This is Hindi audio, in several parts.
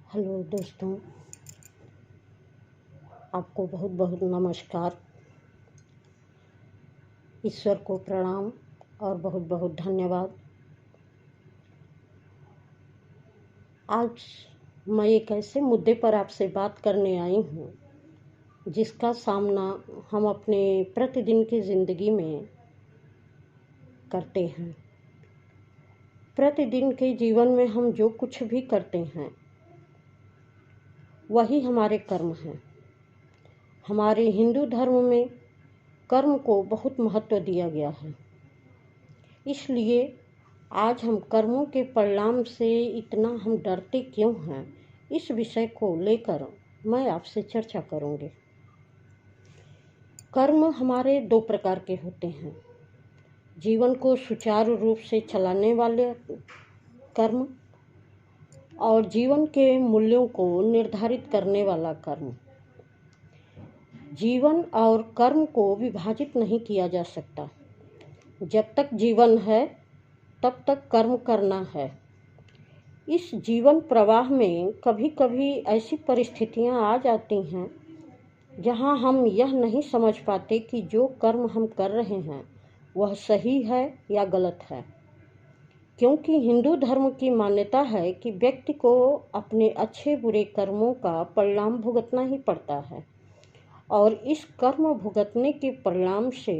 हेलो दोस्तों, आपको बहुत बहुत नमस्कार। ईश्वर को प्रणाम और बहुत बहुत धन्यवाद। आज मैं एक ऐसे मुद्दे पर आपसे बात करने आई हूँ जिसका सामना हम अपने प्रतिदिन की ज़िंदगी में करते हैं। प्रतिदिन के जीवन में हम जो कुछ भी करते हैं वही हमारे कर्म हैं। हमारे हिंदू धर्म में कर्म को बहुत महत्व दिया गया है। इसलिए आज हम कर्मों के परिणाम से इतना हम डरते क्यों हैं, इस विषय को लेकर मैं आपसे चर्चा करूंगी। कर्म हमारे दो प्रकार के होते हैं। जीवन को सुचारू रूप से चलाने वाले कर्म और जीवन के मूल्यों को निर्धारित करने वाला कर्म। जीवन और कर्म को विभाजित नहीं किया जा सकता। जब तक जीवन है तब तक कर्म करना है। इस जीवन प्रवाह में कभी कभी ऐसी परिस्थितियां आ जाती हैं जहां हम यह नहीं समझ पाते कि जो कर्म हम कर रहे हैं वह सही है या गलत है। क्योंकि हिंदू धर्म की मान्यता है कि व्यक्ति को अपने अच्छे बुरे कर्मों का परिणाम भुगतना ही पड़ता है और इस कर्म भुगतने के परिणाम से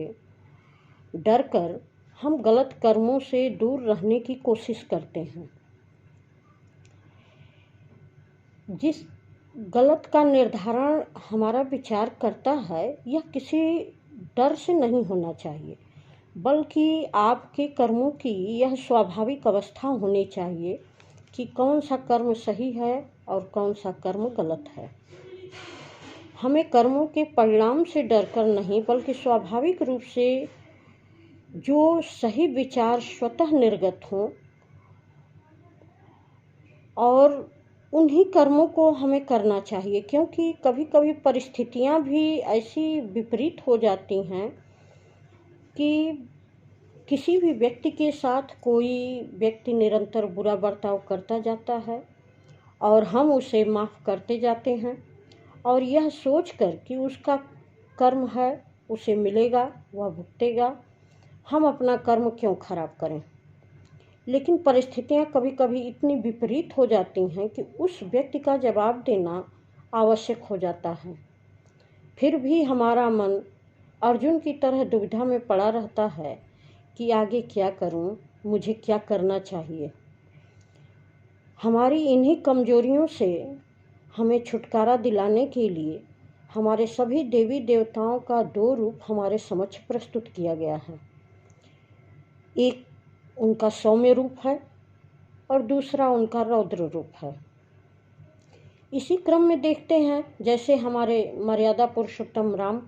डरकर हम गलत कर्मों से दूर रहने की कोशिश करते हैं। जिस गलत का निर्धारण हमारा विचार करता है यह किसी डर से नहीं होना चाहिए, बल्कि आपके कर्मों की यह स्वाभाविक अवस्था होनी चाहिए कि कौन सा कर्म सही है और कौन सा कर्म गलत है। हमें कर्मों के परिणाम से डरकर नहीं, बल्कि स्वाभाविक रूप से जो सही विचार स्वतः निर्गत हों और उन्हीं कर्मों को हमें करना चाहिए। क्योंकि कभी कभी परिस्थितियां भी ऐसी विपरीत हो जाती हैं कि किसी भी व्यक्ति के साथ कोई व्यक्ति निरंतर बुरा बर्ताव करता जाता है और हम उसे माफ़ करते जाते हैं और यह सोचकर कि उसका कर्म है, उसे मिलेगा, वह भुगतेगा, हम अपना कर्म क्यों खराब करें। लेकिन परिस्थितियां कभी कभी इतनी विपरीत हो जाती हैं कि उस व्यक्ति का जवाब देना आवश्यक हो जाता है। फिर भी हमारा मन अर्जुन की तरह दुविधा में पड़ा रहता है कि आगे क्या करूं, मुझे क्या करना चाहिए। हमारी इन्हीं कमजोरियों से हमें छुटकारा दिलाने के लिए हमारे सभी देवी देवताओं का दो रूप हमारे समक्ष प्रस्तुत किया गया है। एक उनका सौम्य रूप है और दूसरा उनका रौद्र रूप है। इसी क्रम में देखते हैं जैसे हमारे मर्यादा पुरुषोत्तम राम,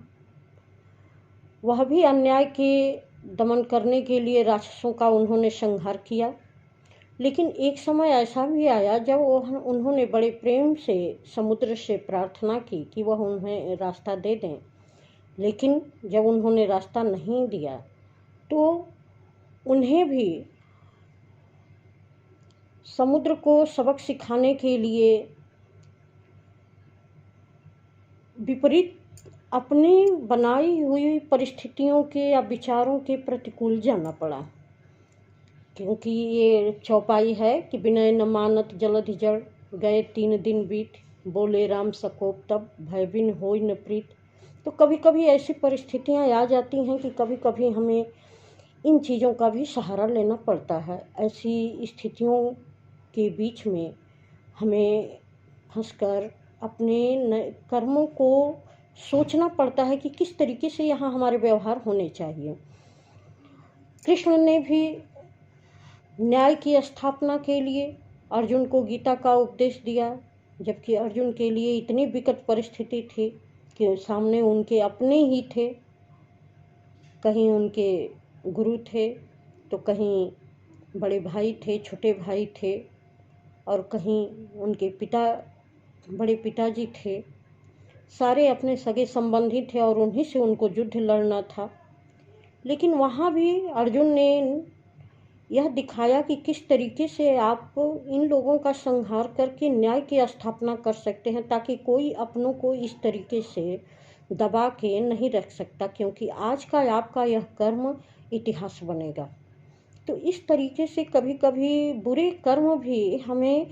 वह भी अन्याय के दमन करने के लिए राक्षसों का उन्होंने संहार किया। लेकिन एक समय ऐसा भी आया जब उन्होंने बड़े प्रेम से समुद्र से प्रार्थना की कि वह उन्हें रास्ता दे दें। लेकिन जब उन्होंने रास्ता नहीं दिया तो उन्हें भी समुद्र को सबक सिखाने के लिए विपरीत अपनी बनाई हुई परिस्थितियों के या विचारों के प्रतिकूल जाना पड़ा। क्योंकि ये चौपाई है कि विनय न मानत जलधि जड़, गए 3 दिन बीत, बोले राम सकोप तब, भय बिन होय न प्रीत। तो कभी कभी ऐसी परिस्थितियां आ जाती हैं कि कभी कभी हमें इन चीज़ों का भी सहारा लेना पड़ता है। ऐसी स्थितियों के बीच में हमें फंसकर अपने कर्मों को सोचना पड़ता है कि किस तरीके से यहाँ हमारे व्यवहार होने चाहिए। कृष्ण ने भी न्याय की स्थापना के लिए अर्जुन को गीता का उपदेश दिया, जबकि अर्जुन के लिए इतनी विकट परिस्थिति थी कि सामने उनके अपने ही थे, कहीं उनके गुरु थे तो कहीं बड़े भाई थे, छोटे भाई थे और कहीं उनके बड़े पिताजी थे। सारे अपने सगे संबंधी थे और उन्हीं से उनको युद्ध लड़ना था। लेकिन वहाँ भी अर्जुन ने यह दिखाया कि किस तरीके से आप इन लोगों का संहार करके न्याय की स्थापना कर सकते हैं, ताकि कोई अपनों को इस तरीके से दबा के नहीं रख सकता, क्योंकि आज का आपका यह कर्म इतिहास बनेगा। तो इस तरीके से कभी कभी बुरे कर्म भी हमें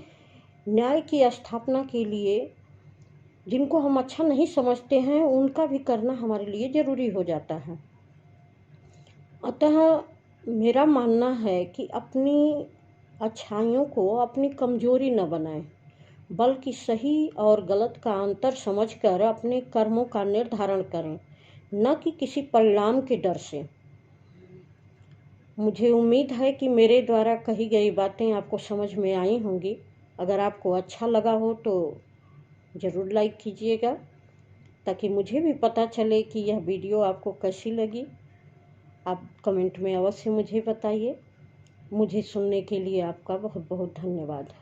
न्याय की स्थापना के लिए, जिनको हम अच्छा नहीं समझते हैं, उनका भी करना हमारे लिए ज़रूरी हो जाता है। अतः मेरा मानना है कि अपनी अच्छाइयों को अपनी कमजोरी न बनाएं, बल्कि सही और गलत का अंतर समझकर अपने कर्मों का निर्धारण करें, न कि किसी परिणाम के डर से। मुझे उम्मीद है कि मेरे द्वारा कही गई बातें आपको समझ में आई होंगी। अगर आपको अच्छा लगा हो तो ज़रूर लाइक कीजिएगा, ताकि मुझे भी पता चले कि यह वीडियो आपको कैसी लगी। आप कमेंट में अवश्य मुझे बताइए। मुझे सुनने के लिए आपका बहुत बहुत धन्यवाद।